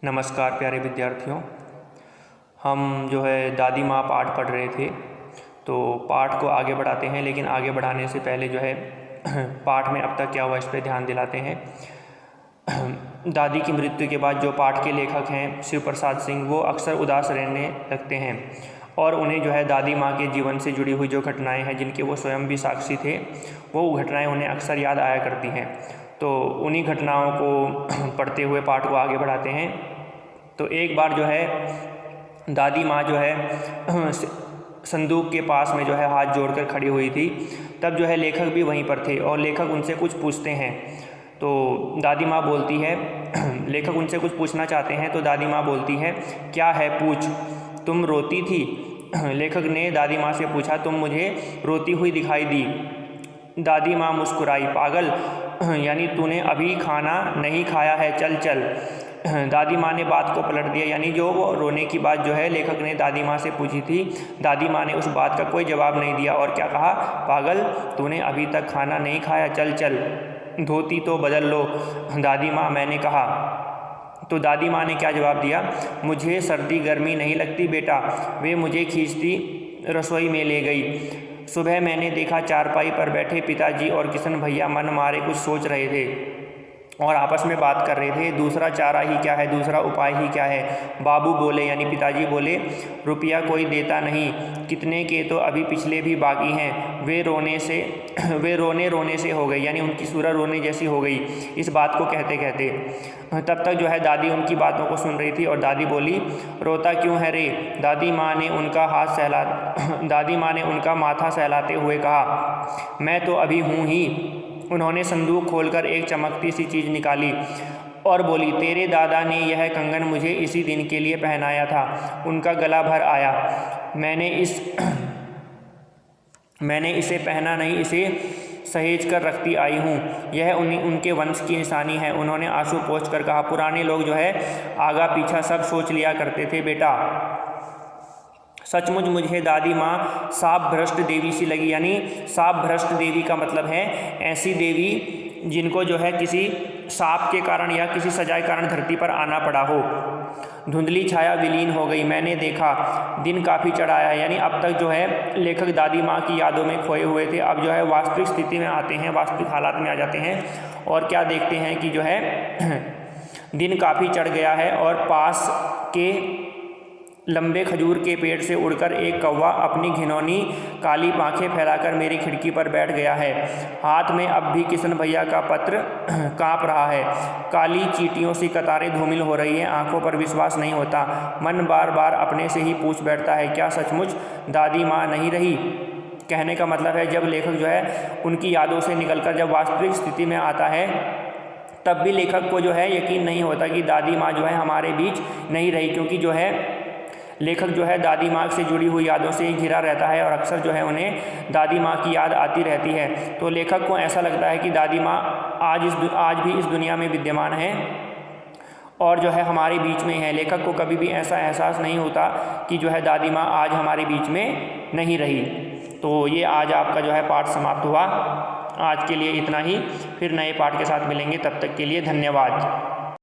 नमस्कार प्यारे विद्यार्थियों। हम दादी माँ पाठ पढ़ रहे थे, तो पाठ को आगे बढ़ाते हैं, लेकिन आगे बढ़ाने से पहले पाठ में अब तक क्या हुआ इस पर ध्यान दिलाते हैं। दादी की मृत्यु के बाद जो पाठ के लेखक हैं शिव प्रसाद सिंह, वो अक्सर उदास रहने लगते हैं और उन्हें दादी माँ के जीवन से जुड़ी हुई जो घटनाएं हैं, जिनके वो स्वयं भी साक्षी थे, वो घटनाएं उन्हें अक्सर याद आया करती हैं। तो उन्हीं घटनाओं को पढ़ते हुए पाठ को आगे बढ़ाते हैं। तो एक बार दादी माँ संदूक के पास में हाथ जोड़कर खड़ी हुई थी। तब लेखक भी वहीं पर थे और लेखक उनसे कुछ पूछते हैं। तो दादी माँ बोलती है, लेखक उनसे कुछ पूछना चाहते हैं, तो दादी माँ बोलती है, क्या है पूछ, तुम रोती थी? लेखक ने दादी माँ से पूछा, तुम मुझे रोती हुई दिखाई दी। दादी माँ मुस्कुराई, पागल, यानी तूने अभी खाना नहीं खाया है, चल चल। दादी माँ ने बात को पलट दिया, यानी वो रोने की बात लेखक ने दादी माँ से पूछी थी, दादी माँ ने उस बात का कोई जवाब नहीं दिया और क्या कहा, पागल, तूने अभी तक खाना नहीं खाया, चल चल, धोती तो बदल लो। दादी माँ, मैंने कहा। तो दादी माँ ने क्या जवाब दिया, मुझे सर्दी गर्मी नहीं लगती बेटा। वे मुझे खींचती रसोई में ले गई। सुबह मैंने देखा चारपाई पर बैठे पिताजी और किशन भैया मन मारे कुछ सोच रहे थे और आपस में बात कर रहे थे। दूसरा चारा ही क्या है, दूसरा उपाय ही क्या है। बाबू बोले, यानी पिताजी बोले, रुपया कोई देता नहीं, कितने के तो अभी पिछले भी बाकी हैं। वे रोने रोने से हो गई, यानी उनकी सूरत रोने जैसी हो गई इस बात को कहते कहते। तब तक दादी उनकी बातों को सुन रही थी और दादी बोली, रोता क्यों है रे? दादी माँ ने उनका माथा सहलाते हुए कहा, मैं तो अभी हूँ ही। उन्होंने संदूक खोलकर एक चमकती सी चीज़ निकाली और बोली, तेरे दादा ने यह कंगन मुझे इसी दिन के लिए पहनाया था। उनका गला भर आया। मैंने इसे पहना नहीं, इसे सहेज कर रखती आई हूँ। यह उनके वंश की निशानी है। उन्होंने आंसू पोंछ कर कहा, पुराने लोग आगा पीछा सब सोच लिया करते थे बेटा। सचमुच मुझे दादी माँ साप भ्रष्ट देवी सी लगी, यानी साप भ्रष्ट देवी का मतलब है ऐसी देवी जिनको किसी साप के कारण या किसी सजा के कारण धरती पर आना पड़ा हो। धुंधली छाया विलीन हो गई। मैंने देखा दिन काफ़ी चढ़ाया है, यानी अब तक लेखक दादी माँ की यादों में खोए हुए थे। अब वास्तविक स्थिति में आते हैं, वास्तविक हालात में आ जाते हैं और क्या देखते हैं कि दिन काफ़ी चढ़ गया है और पास के लंबे खजूर के पेड़ से उड़कर एक कौवा अपनी घिनौनी काली पांखें फैलाकर मेरी खिड़की पर बैठ गया है। हाथ में अब भी किशन भैया का पत्र कांप रहा है। काली चींटियों सी कतारें धूमिल हो रही हैं। आंखों पर विश्वास नहीं होता। मन बार बार अपने से ही पूछ बैठता है, क्या सचमुच दादी माँ नहीं रही? कहने का मतलब है, जब लेखक उनकी यादों से निकलकर जब वास्तविक स्थिति में आता है, तब भी लेखक को यकीन नहीं होता कि दादी माँ हमारे बीच नहीं रही, क्योंकि लेखक दादी माँ से जुड़ी हुई यादों से ही घिरा रहता है और अक्सर उन्हें दादी माँ की याद आती रहती है। तो लेखक को ऐसा लगता है कि दादी माँ आज भी इस दुनिया में विद्यमान है और हमारे बीच में है। लेखक को कभी भी ऐसा एहसास नहीं होता कि दादी माँ आज हमारे बीच में नहीं रही। तो ये आज आपका पाठ समाप्त हुआ। आज के लिए इतना ही, फिर नए पाठ के साथ मिलेंगे। तब तक के लिए धन्यवाद।